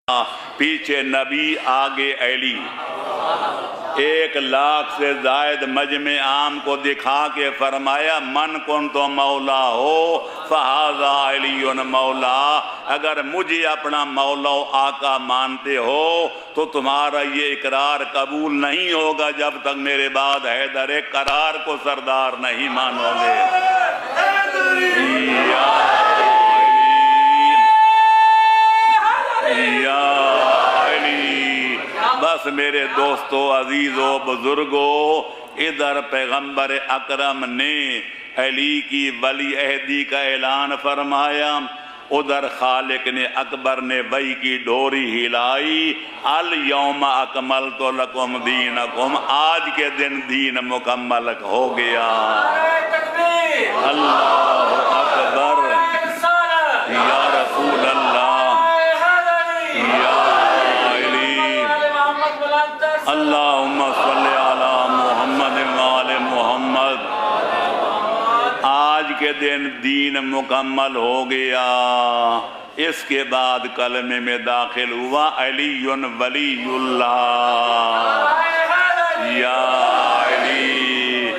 پیچھے نبی آگے علی، 1,00,000 سے زائد مجمع عام کو دکھا کے فرمایا من کن تو مولا ہو فہذا علی مولا، اگر مجھے اپنا مولا و آقا مانتے ہو تو تمہارا یہ اقرار قبول نہیں ہوگا جب تک میرے بعد حیدر قرار کو سردار نہیں مانو گے۔ بس میرے دوستو عزیزو بزرگو، ادھر پیغمبر اکرم نے علی کی ولی عہدی کا اعلان فرمایا، ادھر خالق نے اکبر نے وحی کی ڈوری ہلائی، الیوم اکملت لکم دینکم، آج کے دن دین مکمل ہو گیا۔ اللہ اکبر، یا رسول اللہ، اللہم صلی علی محمد وآل محمد۔ آج کے دن دین مکمل ہو گیا۔ اس کے بعد کلمے میں داخل ہوا علی ولی اللہ، یا علی،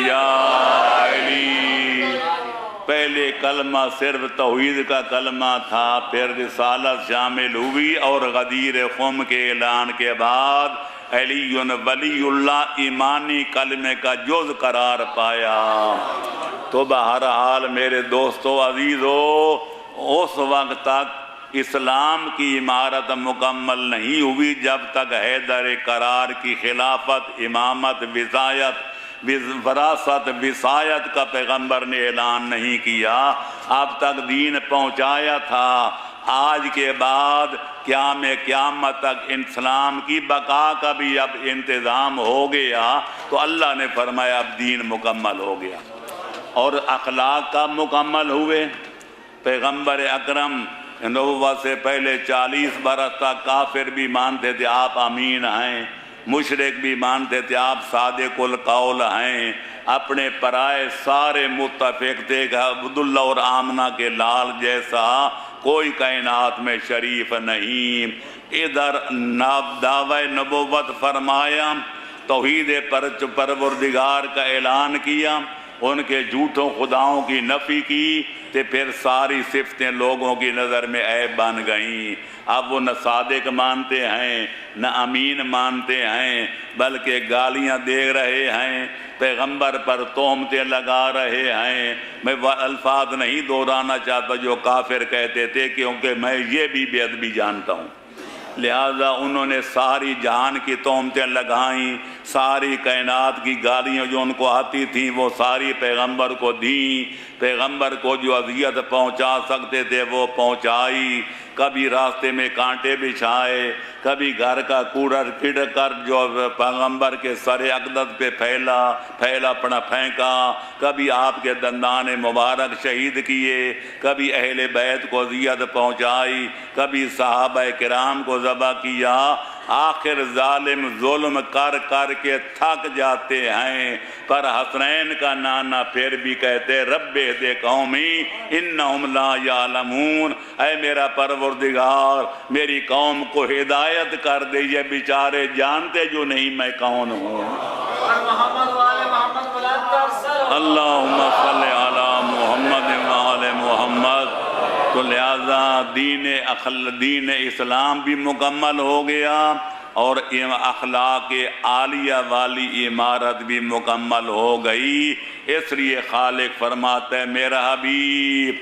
یا علی۔ پہلے کلمہ صرف توحید کا کلمہ تھا، پھر رسالت شامل ہوئی اور غدیر خم کے اعلان کے بعد علی ولی اللہ ایمانی کلمے کا جز قرار پایا۔ تو بہرحال میرے دوستو عزیزو، اس وقت تک اسلام کی عمارت مکمل نہیں ہوئی جب تک حیدر قرار کی خلافت، امامت، وراثت، وصایت کا پیغمبر نے اعلان نہیں کیا۔ اب تک دین پہنچایا تھا، آج کے بعد قیامت تک اسلام کی بقا کا بھی اب انتظام ہو گیا، تو اللہ نے فرمایا اب دین مکمل ہو گیا اور اخلاق کا مکمل ہوئے۔ پیغمبر اکرم نبوت سے پہلے 40 برس تک کافر بھی مانتے تھے آپ امین ہیں، مشرک بھی مانتے تھے آپ صادق القول ہیں، اپنے پرائے سارے متفق تھے کہ عبداللہ اور آمنہ کے لال جیسا کوئی کائنات میں شریف نہیں۔ ادھر دعوی نبوت فرمایا، توحید پروردگار کا اعلان کیا، ان کے جھوٹوں خداؤں کی نفی کی، تو پھر ساری صفتیں لوگوں کی نظر میں عیب بن گئیں۔ اب وہ نہ صادق مانتے ہیں نہ امین مانتے ہیں، بلکہ گالیاں دے رہے ہیں، پیغمبر پر تہمتیں لگا رہے ہیں۔ میں وہ الفاظ نہیں دہرانا چاہتا جو کافر کہتے تھے، کیونکہ میں یہ بھی بے ادبی جانتا ہوں، لہذا انہوں نے ساری جہان کی تہمتیں لگائیں، ساری کائنات کی گالیاں جو ان کو آتی تھیں وہ ساری پیغمبر کو دیں، پیغمبر کو جو اذیت پہنچا سکتے تھے وہ پہنچائی، کبھی راستے میں کانٹے بچھائے، کبھی گھر کا کوڑا کڑ کر جو پیغمبر کے سر اقدس پہ پھیلا پڑا پھینکا، کبھی آپ کے دندان مبارک شہید کیے، کبھی اہل بیت کو اذیت پہنچائی، کبھی صحابہ کرام کو ذبح کیا۔ آخر ظالم ظلم کر کر کے تھک جاتے ہیں، پر حسنین کا نانا پھر بھی کہتے رب اہد قومی انہم لا یعلمون، اے میرا پروردگار میری قوم کو ہدایت کر دے، یہ بیچارے جانتے جو نہیں میں کون ہوں۔ اللہم صلی علی محمد وآل محمد۔ تو لہذا دین اسلام بھی مکمل ہو گیا اور اخلاق عالیہ والی عمارت بھی مکمل ہو گئی۔ اس لیے خالق فرماتا ہے میرا حبیب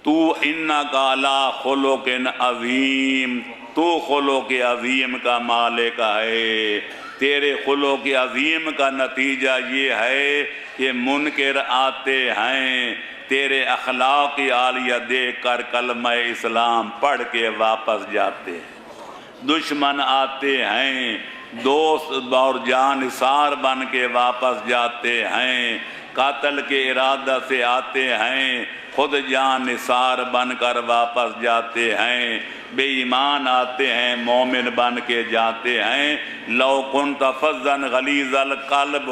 تو انکا علی خلق عظیم، تو خلق عظیم کا مالک ہے۔ تیرے خلق عظیم کا نتیجہ یہ ہے کہ منکر آتے ہیں، تیرے اخلاق عالیہ دیکھ کر کلمہ اسلام پڑھ کے واپس جاتے ہیں، دشمن آتے ہیں دوست اور جانثار بن کے واپس جاتے ہیں، قاتل کے ارادہ سے آتے ہیں خود جانثار بن کر واپس جاتے ہیں، بے ایمان آتے ہیں مومن بن کے جاتے ہیں۔ لو کنت فظا غلیظ القلب،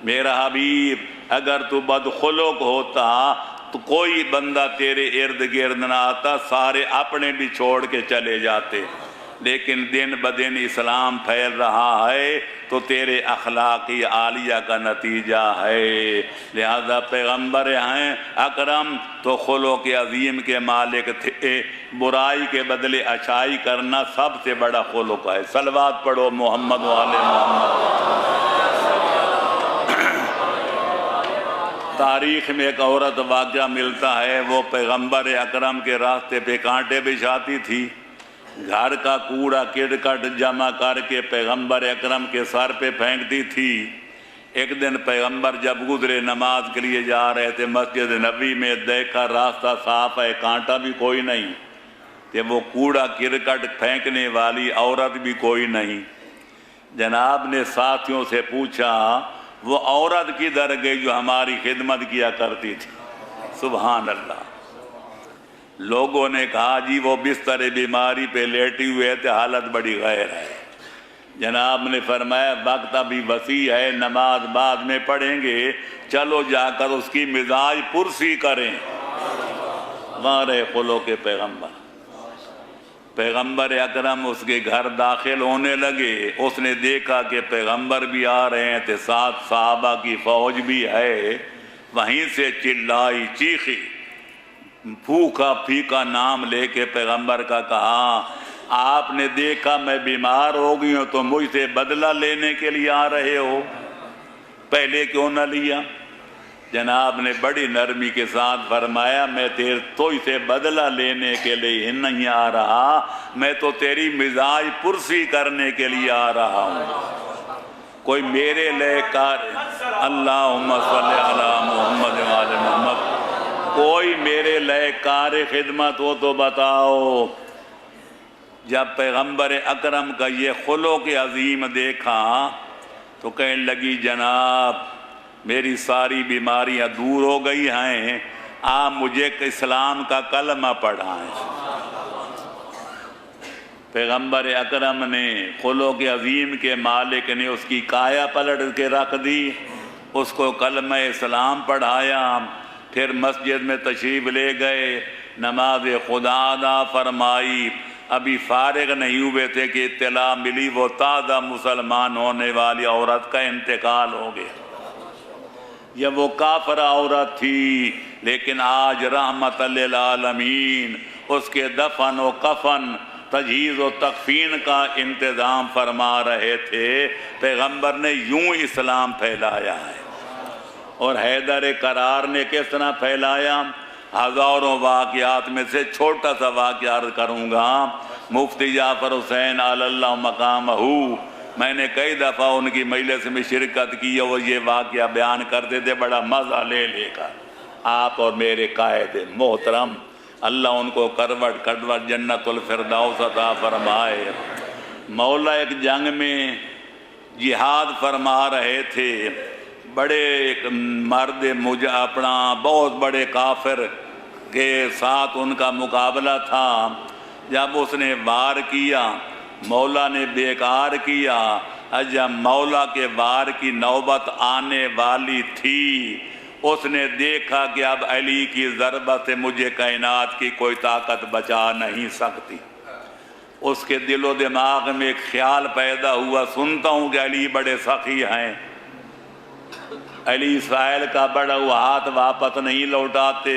میرا حبیب اگر تو بدخلق ہوتا تو کوئی بندہ تیرے ارد گرد نہ آتا، سارے اپنے بھی چھوڑ کے چلے جاتے، لیکن دن بدن اسلام پھیل رہا ہے تو تیرے اخلاقی عالیہ کا نتیجہ ہے۔ لہذا پیغمبر ہیں اکرم تو خلق عظیم کے مالک تھے، برائی کے بدلے اچھائی کرنا سب سے بڑا خلق ہے۔ صلوات پڑھو محمد و آل محمد۔ تاریخ میں ایک عورت واقعہ ملتا ہے، وہ پیغمبر اکرم کے راستے پہ کانٹے بچھاتی تھی، گھر کا کوڑا کرکٹ جمع کر کے پیغمبر اکرم کے سر پہ پھینکتی تھی۔ ایک دن پیغمبر جب گزرے نماز کے لیے جا رہے تھے مسجد نبی میں، دیکھا راستہ صاف ہے، کانٹا بھی کوئی نہیں، کہ وہ کوڑا کرکٹ پھینکنے والی عورت بھی کوئی نہیں۔ جناب نے ساتھیوں سے پوچھا وہ عورت کدھر گئی جو ہماری خدمت کیا کرتی تھی؟ سبحان اللہ۔ لوگوں نے کہا جی وہ بستر بیماری پہ لیٹی ہوئے تھے، حالت بڑی غیر ہے۔ جناب نے فرمایا وقت ابھی وسیع ہے، نماز بعد میں پڑھیں گے، چلو جا کر اس کی مزاج پرسی کریں۔ ہمارے خلق کے پیغمبر اکرم اس کے گھر داخل ہونے لگے، اس نے دیکھا کہ پیغمبر بھی آ رہے ہیں تو ساتھ صحابہ کی فوج بھی ہے، وہیں سے چلائی چیخی، پھوکا پھیکا نام لے کے پیغمبر کا کہا آپ نے دیکھا میں بیمار ہو گئی ہوں تو مجھ سے بدلہ لینے کے لیے آ رہے ہو، پہلے کیوں نہ لیا؟ جناب نے بڑی نرمی کے ساتھ فرمایا میں تو سے بدلہ لینے کے لیے نہیں آ رہا، میں تو تیری مزاج پرسی کرنے کے لیے آ رہا ہوں۔ کوئی میرے لئے اللہم صلی علی محمد و آل محمد، کوئی میرے لئے کار خدمت ہو تو بتاؤ۔ جب پیغمبر اکرم کا یہ خلق عظیم دیکھا تو کہنے لگی جناب میری ساری بیماریاں دور ہو گئی ہیں، آپ مجھے اسلام کا کلمہ پڑھائیں۔ پیغمبر اکرم نے خلق عظیم کے مالک نے اس کی کایا پلٹ کے رکھ دی، اس کو کلمہ اسلام پڑھایا، پھر مسجد میں تشریف لے گئے، نماز خدا ادا فرمائی۔ ابھی فارغ نہیں ہوئے تھے کہ اطلاع ملی وہ تازہ مسلمان ہونے والی عورت کا انتقال ہو گیا۔ یہ وہ کافرہ عورت تھی لیکن آج رحمت للعالمین اس کے دفن و کفن تجہیز و تکفین کا انتظام فرما رہے تھے۔ پیغمبر نے یوں اسلام پھیلایا ہے، اور حیدر کرار نے کس طرح پھیلایا؟ ہزاروں واقعات میں سے چھوٹا سا واقعہ عرض کروں گا۔ مفتی جعفر حسین علی اللہ مقامہ، میں نے کئی دفعہ ان کی مجلس میں شرکت کی، وہ یہ واقعہ بیان کرتے تھے بڑا مزہ لے لے کر۔ آپ اور میرے قائد محترم اللہ ان کو کروٹ کروٹ جنت الفردوس عطا فرمائے۔ مولا ایک جنگ میں جہاد فرما رہے تھے، بڑے ایک مرد اپنا بہت بڑے کافر کے ساتھ ان کا مقابلہ تھا۔ جب اس نے وار کیا مولا نے بیکار کیا، جب مولا کے وار کی نوبت آنے والی تھی اس نے دیکھا کہ اب علی کی ضربت سے مجھے کائنات کی کوئی طاقت بچا نہیں سکتی۔ اس کے دل و دماغ میں ایک خیال پیدا ہوا، سنتا ہوں کہ علی بڑے سخی ہیں، علی اسرائیل کا بڑا ہوا ہاتھ واپس نہیں لوٹاتے۔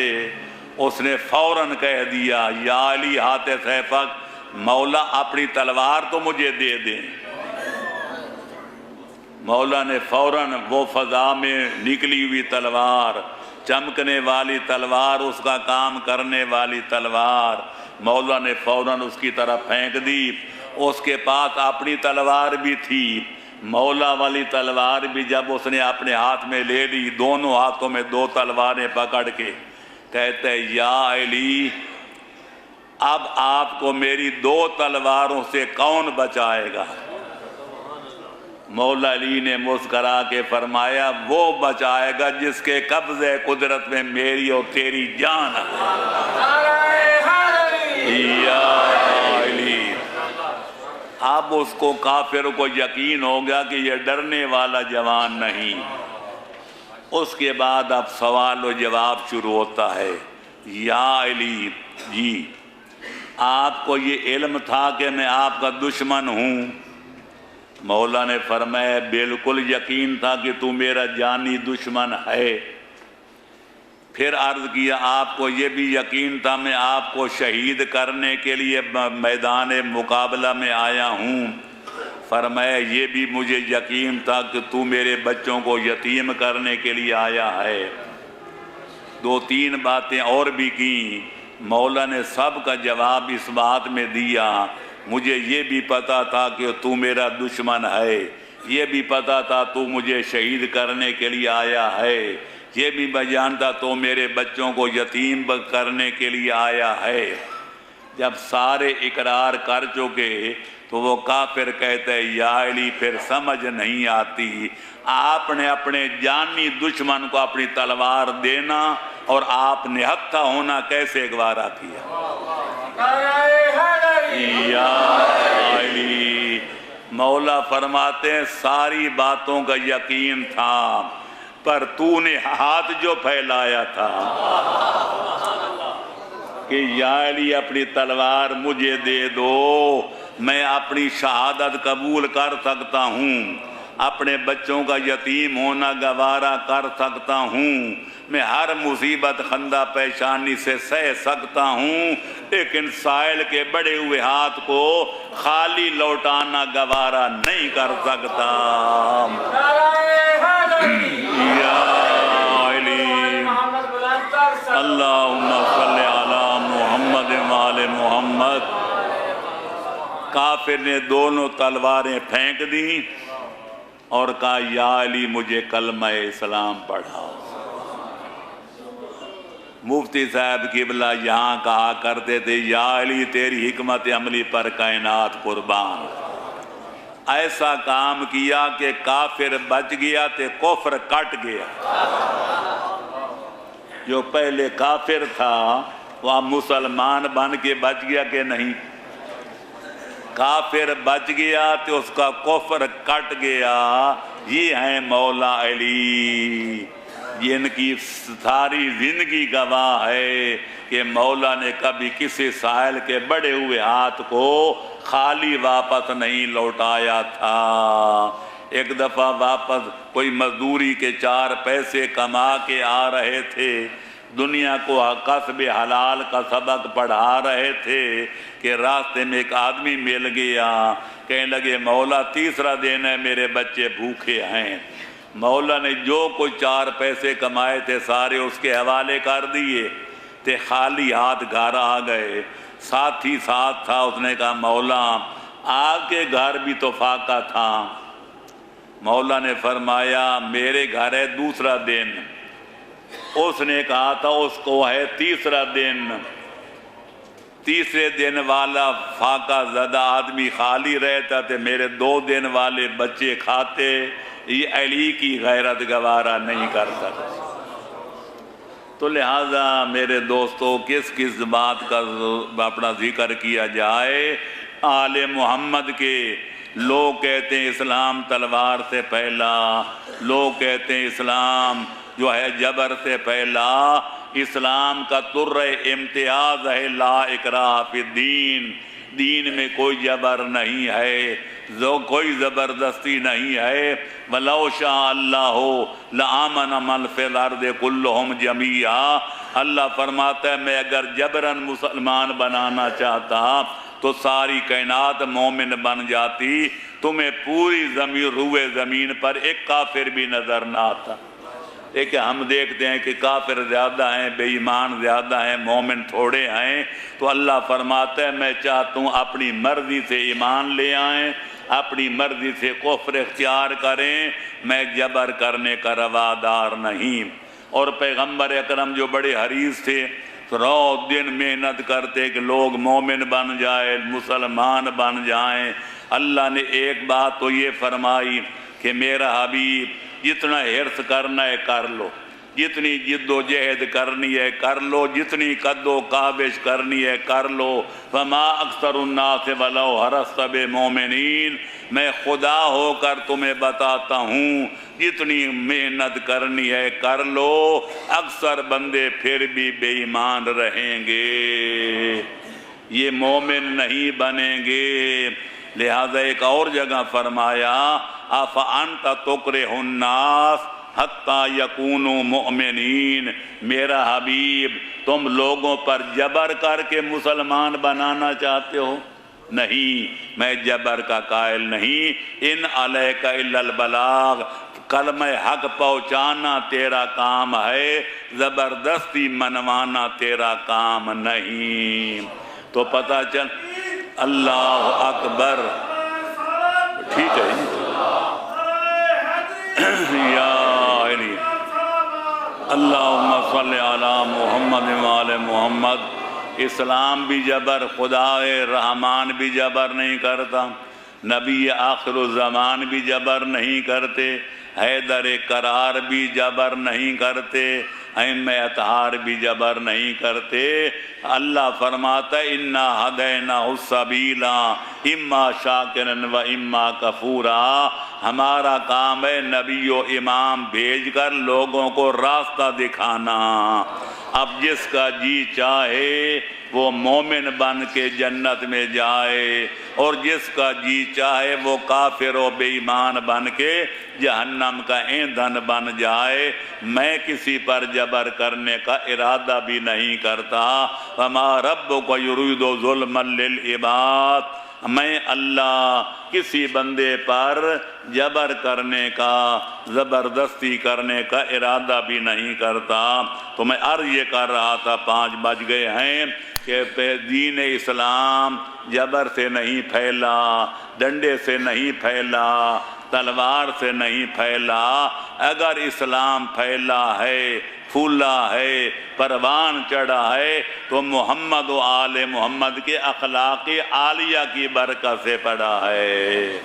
اس نے فوراً کہہ دیا یا علی ہاتھ سیفک، مولا اپنی تلوار تو مجھے دے دیں۔ مولا نے فوراً وہ فضا میں نکلی ہوئی تلوار، چمکنے والی تلوار، اس کا کام کرنے والی تلوار، مولا نے فوراً اس کی طرف پھینک دی۔ اس کے پاس اپنی تلوار بھی تھی، مولا والی تلوار بھی جب اس نے اپنے ہاتھ میں لے لی، دونوں ہاتھوں میں دو تلواریں پکڑ کے کہتے ہیں یا علی اب آپ کو میری دو تلواروں سے کون بچائے گا؟ مولا علی نے مسکرا کے فرمایا وہ بچائے گا جس کے قبضے قدرت میں میری اور تیری جان ہے۔ یا علی، اب اس کو کافر کو یقین ہو گیا کہ یہ ڈرنے والا جوان نہیں، اس کے بعد اب سوال و جواب شروع ہوتا ہے، یا علی جی آپ کو یہ علم تھا کہ میں آپ کا دشمن ہوں؟ مولا نے فرمایا بالکل یقین تھا کہ تو میرا جانی دشمن ہے۔ پھر عرض کیا آپ کو یہ بھی یقین تھا میں آپ کو شہید کرنے کے لیے میدان مقابلہ میں آیا ہوں؟ فرمایا یہ بھی مجھے یقین تھا کہ تو میرے بچوں کو یتیم کرنے کے لیے آیا ہے۔ دو تین باتیں اور بھی کی، مولا نے سب کا جواب اس بات میں دیا، مجھے یہ بھی پتا تھا کہ تو میرا دشمن ہے، یہ بھی پتا تھا تو مجھے شہید کرنے کے لیے آیا ہے، یہ بھی میں جانتا تو میرے بچوں کو یتیم کرنے کے لیے آیا ہے۔ جب سارے اقرار کر چکے تو وہ کافر کہتے ہیں یا علی پھر سمجھ نہیں آتی، آپ نے اپنے جانی دشمن کو اپنی تلوار دینا اور آپ نہتھا ہونا کیسے گوارا کیا؟ یا علی مولا فرماتے ہیں ساری باتوں کا یقین تھا، پر تو نے ہاتھ جو پھیلایا تھا کہ یا علی اپنی تلوار مجھے دے دو، میں اپنی شہادت قبول کر سکتا ہوں، اپنے بچوں کا یتیم ہونا گوارا کر سکتا ہوں، میں ہر مصیبت خندہ پیشانی سے سہ سکتا ہوں، لیکن سائل کے بڑے ہوئے ہاتھ کو خالی لوٹانا گوارا نہیں کر سکتا۔ یا علی اللہم صلی علی محمد وآل محمد۔ کافر نے دونوں تلواریں پھینک دیں اور کہا یا علی مجھے کلمہ اسلام پڑھاؤ۔ مفتی صاحب قبلہ یہاں کہا کرتے تھے یا علی تیری حکمت عملی پر کائنات قربان، ایسا کام کیا کہ کافر بچ گیا تے کفر کٹ گیا۔ جو پہلے کافر تھا وہ مسلمان بن کے بچ گیا کہ نہیں؟ کافر بچ گیا تو اس کا کفر کٹ گیا۔ یہ ہیں مولا علی، جن کی ساری زندگی گواہ ہے کہ مولا نے کبھی کسی سائل کے بڑے ہوئے ہاتھ کو خالی واپس نہیں لوٹایا تھا۔ ایک دفعہ واپس کوئی مزدوری کے 4 پیسے کما کے آ رہے تھے، دنیا کو کسب حلال کا سبق پڑھا رہے تھے کہ راستے میں ایک آدمی مل گیا، کہنے لگے مولا تیسرا دن ہے میرے بچے بھوکے ہیں۔ مولا نے جو کوئی 4 پیسے کمائے تھے سارے اس کے حوالے کر دیے تے خالی ہاتھ گھر آ گئے۔ ساتھی ساتھ تھا، اس نے کہا مولا آپ کے گھر بھی تو فاقہ تھا۔ مولا نے فرمایا میرے گھر ہے دوسرا دن، اس نے کہا تھا اس کو ہے تیسرا دن۔ تیسرے دن والا فاقہ زدہ آدمی خالی رہتا تھے، میرے 2 دن والے بچے کھاتے، یہ علی کی غیرت گوارا نہیں کر سکتے۔ تو لہٰذا میرے دوستو کس بات کا اپنا ذکر کیا جائے؟ آل محمد کے لوگ کہتے ہیں اسلام تلوار سے پھیلا، لوگ کہتے ہیں اسلام جو ہے جبر سے پھیلا۔ اسلام کا تر امتیاز ہے لا اکراہ فی الدین، دین میں کوئی جبر نہیں ہے، کوئی زبردستی نہیں ہے۔ وَلَوْ شَاءَ اللَّهُ لَآمَنَ مَنْ فِي الْأَرْضِ كُلُّهُمْ جَمِيعًا۔ اللہ فرماتا ہے میں اگر جبراً مسلمان بنانا چاہتا تو ساری کائنات مومن بن جاتی، تمہیں پوری زمین روئے زمین پر ایک کافر بھی نظر نہ آتا۔ لیکن ہم دیکھتے ہیں کہ کافر زیادہ ہیں، بے ایمان زیادہ ہیں، مومن تھوڑے ہیں، تو اللہ فرماتا ہے میں چاہتا ہوں اپنی مرضی سے ایمان لے آئیں، اپنی مرضی سے کفر اختیار کریں، میں جبر کرنے کا روادار نہیں۔ اور پیغمبر اکرم جو بڑے حریص تھے، رات دن محنت کرتے کہ لوگ مومن بن جائیں، مسلمان بن جائیں۔ اللہ نے ایک بات تو یہ فرمائی کہ میرا حبیب جتنا حرص کرنا ہے کر لو، جتنی جد و جہد کرنی ہے کر لو، جتنی قد و کاوش کرنی ہے کر لو۔ فما اکثر الناس ولو حرصت بمؤمنین، میں خدا ہو کر تمہیں بتاتا ہوں جتنی محنت کرنی ہے کر لو، اکثر بندے پھر بھی بے ایمان رہیں گے، یہ مومن نہیں بنیں گے۔ لہذا ایک اور جگہ فرمایا افانت تکرہ الناس حتی یکونوا مؤمنین، میرا حبیب تم لوگوں پر جبر کر کے مسلمان بنانا چاہتے ہو؟ نہیں، میں جبر کا قائل نہیں۔ ان علیک الا البلاغ، کلمہ حق پہنچانا تیرا کام ہے، زبردستی منوانا تیرا کام نہیں۔ تو پتہ چل اللہ اکبر، ٹھیک ہے یا علی اللہم صلی علی محمد وآل محمد۔ اسلام بھی جبر، خدا رحمان بھی جبر نہیں کرتا، نبی آخر الزمان بھی جبر نہیں کرتے، حیدر کرار بھی جبر نہیں کرتے، ائمہ اطہار بھی جبر نہیں کرتے۔ اللہ فرماتا ہے انا ہدیناہ السبیل اما شاکرا و اما کفورا، ہمارا کام ہے نبی و امام بھیج کر لوگوں کو راستہ دکھانا۔ اب جس کا جی چاہے وہ مومن بن کے جنت میں جائے، اور جس کا جی چاہے وہ کافر و بے ایمان بن کے جہنم کا ایندھن بن جائے۔ میں کسی پر جبر کرنے کا ارادہ بھی نہیں کرتا۔ وما ربک یرید ظلما للعباد، میں اللہ کسی بندے پر جبر کرنے کا، زبردستی کرنے کا ارادہ بھی نہیں کرتا۔ تو میں عرض یہ کر رہا تھا 5 بج گئے ہیں کہ دین اسلام جبر سے نہیں پھیلا، ڈنڈے سے نہیں پھیلا، تلوار سے نہیں پھیلا۔ اگر اسلام پھیلا ہے، پھولا ہے، پروان چڑھا ہے تو محمد و آل محمد کے اخلاق عالیہ کی برکت سے پڑا ہے۔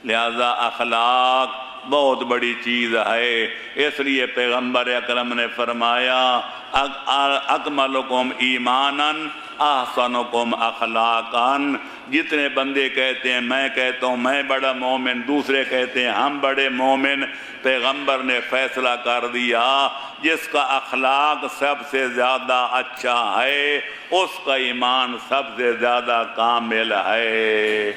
لہذا اخلاق بہت بڑی چیز ہے، اس لیے پیغمبر اکرم نے فرمایا اکملکم ایماناً احسنکم اخلاقاً۔ جتنے بندے کہتے ہیں، میں کہتا ہوں میں بڑا مومن، دوسرے کہتے ہیں ہم بڑے مومن، پیغمبر نے فیصلہ کر دیا جس کا اخلاق سب سے زیادہ اچھا ہے اس کا ایمان سب سے زیادہ کامل ہے۔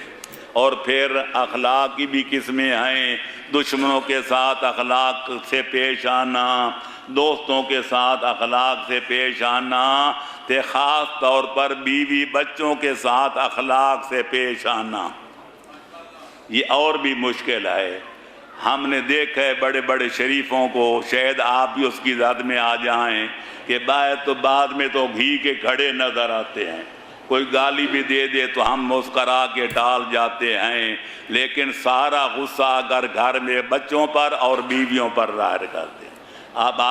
اور پھر اخلاق کی بھی قسمیں ہیں، دشمنوں کے ساتھ اخلاق سے پیش آنا، دوستوں کے ساتھ اخلاق سے پیش آنا، تے خاص طور پر بیوی بچوں کے ساتھ اخلاق سے پیش آنا، یہ اور بھی مشکل ہے۔ ہم نے دیکھا ہے بڑے بڑے شریفوں کو، شاید آپ بھی اس کی زد میں آ جائیں کہ بعد میں تو گھی کے گھڑے نظر آتے ہیں، کوئی گالی بھی دے دے تو ہم مسکرا کے ٹال جاتے ہیں، لیکن سارا غصہ اگر گھر میں بچوں پر اور بیویوں پر ظاہر کرتے ہیں۔ آپ